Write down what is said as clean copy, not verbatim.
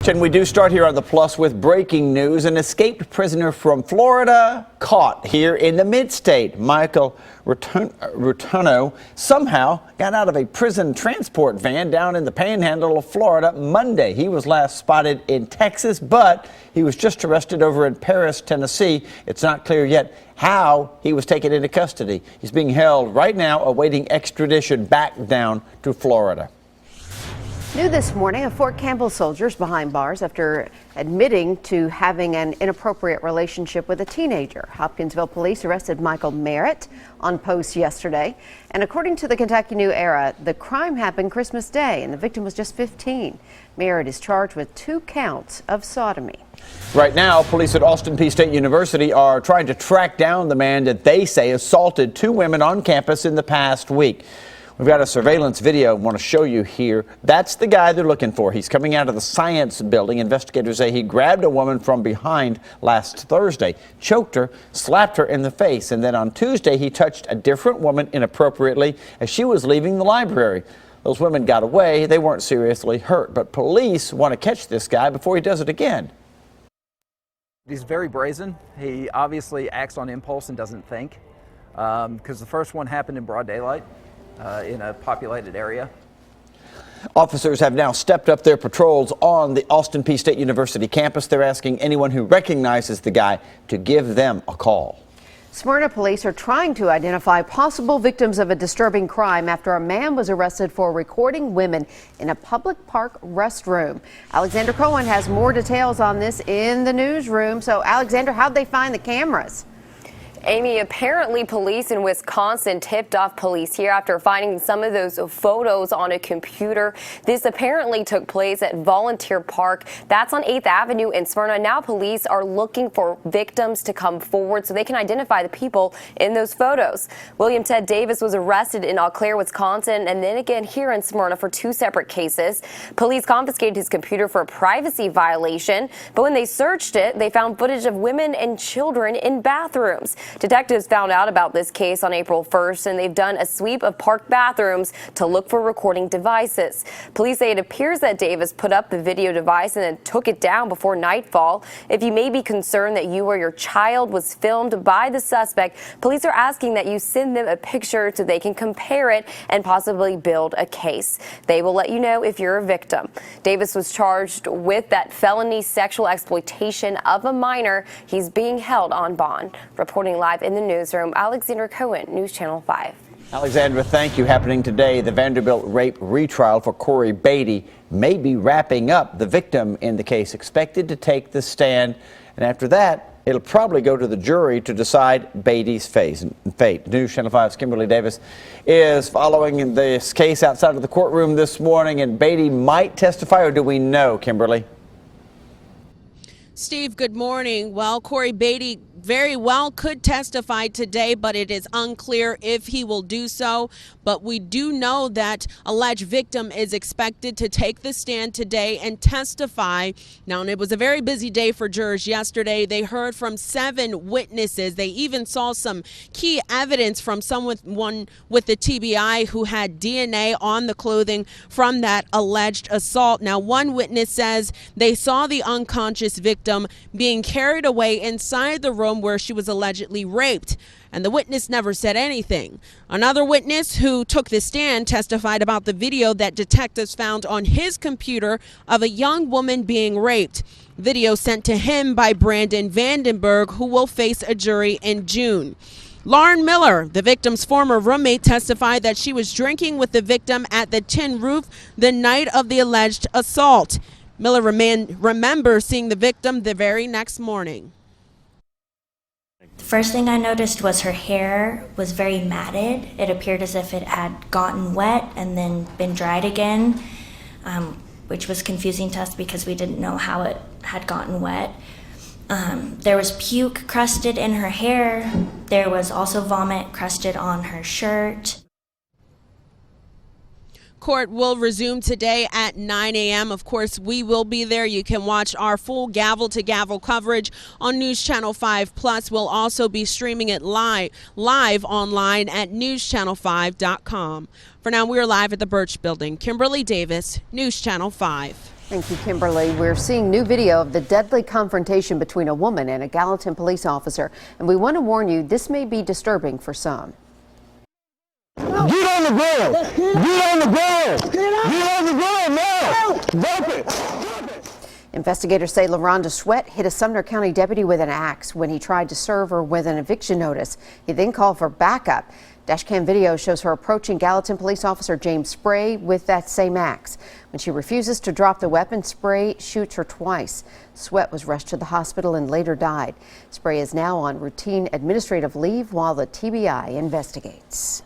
And we do start here on the Plus with breaking news. An escaped prisoner from Florida caught here in the mid-state. Michael Rotuno somehow got out of a prison transport van down in the panhandle of Florida Monday. He was last spotted in Texas, but he was just arrested over in Paris, Tennessee. It's not clear yet how he was taken into custody. He's being held right now awaiting extradition back down to Florida. New this morning, a Fort Campbell soldier's behind bars after admitting to having an inappropriate relationship with a teenager. Hopkinsville police arrested Michael Merritt on post yesterday. And according to the Kentucky New Era, the crime happened Christmas Day and the victim was just 15. Merritt is charged with 2 counts of sodomy. Right now, police at Austin Peay State University are trying to track down the man that they say assaulted 2 women on campus in the past week. We've got a surveillance video I want to show you here. That's the guy they're looking for. He's coming out of the science building. Investigators say he grabbed a woman from behind last Thursday, choked her, slapped her in the face, and then on Tuesday he touched a different woman inappropriately as she was leaving the library. Those women got away. They weren't seriously hurt, but police want to catch this guy before he does it again. He's very brazen. He obviously acts on impulse and doesn't think, because the first one happened in broad daylight. In a populated area. Officers have now stepped up their patrols on the Austin Peay State University campus. They're asking anyone who recognizes the guy to give them a call. Smyrna police are trying to identify possible victims of a disturbing crime after a man was arrested for recording women in a public park restroom. Alexander Cohen has more details on this in the newsroom. So, Alexander, how'd they find the cameras? Amy, apparently police in Wisconsin tipped off police here after finding some of those photos on a computer. This apparently took place at Volunteer Park. That's on 8th Avenue in Smyrna. Now police are looking for victims to come forward so they can identify the people in those photos. William Ted Davis was arrested in Eau Claire, Wisconsin, and then again here in Smyrna for 2 separate cases. Police confiscated his computer for a privacy violation, but when they searched it, they found footage of women and children in bathrooms. Detectives found out about this case on April 1st, and they've done a sweep of park bathrooms to look for recording devices. Police say it appears that Davis put up the video device and then took it down before nightfall. If you may be concerned that you or your child was filmed by the suspect, police are asking that you send them a picture so they can compare it and possibly build a case. They will let you know if you're a victim. Davis was charged with that felony sexual exploitation of a minor. He's being held on bond. Reporting live in the newsroom, Alexander Cohen, News Channel 5. Alexandra, thank you. Happening today, the Vanderbilt rape retrial for Corey Beatty may be wrapping up. The victim in the case expected to take the stand, and after that, it'll probably go to the jury to decide Beatty's fate. News Channel 5's Kimberly Davis is following this case outside of the courtroom this morning, and Beatty might testify, or do we know, Kimberly? Steve, good morning. Well, Corey Beatty very well could testify today, but it is unclear if he will do so. But we do know that alleged victim is expected to take the stand today and testify. Now, it was a very busy day for jurors yesterday. They heard from 7 witnesses. They even saw some key evidence from someone with the TBI who had DNA on the clothing from that alleged assault. Now, one witness says they saw the unconscious victim being carried away inside the room where she was allegedly raped, and the witness never said anything. Another witness who took the stand testified about the video that detectives found on his computer of a young woman being raped. Video sent to him by Brandon Vandenberg, who will face a jury in June. Lauren Miller, the victim's former roommate, testified that she was drinking with the victim at the Tin Roof the night of the alleged assault. Miller remembers seeing the victim the very next morning. The first thing I noticed was her hair was very matted. It appeared as if it had gotten wet and then been dried again, which was confusing to us because we didn't know how it had gotten wet. There was puke crusted in her hair. There was also vomit crusted on her shirt. Court will resume today at 9 a.m. Of course, we will be there. You can watch our full gavel-to-gavel coverage on News Channel 5 Plus. We'll also be streaming it live online at newschannel5.com. For now, we're live at the Birch Building. Kimberly Davis, News Channel 5. Thank you, Kimberly. We're seeing new video of the deadly confrontation between a woman and a Gallatin police officer. And we want to warn you, this may be disturbing for some. Get on the ground! Get on the ground! Get on the ground now! Drop it! Drop it! Investigators say LaRonda Sweat hit a Sumner County deputy with an axe when he tried to serve her with an eviction notice. He then called for backup. Dashcam video shows her approaching Gallatin police officer James Spray with that same axe. When she refuses to drop the weapon, Spray shoots her twice. Sweat was rushed to the hospital and later died. Spray is now on routine administrative leave while the TBI investigates.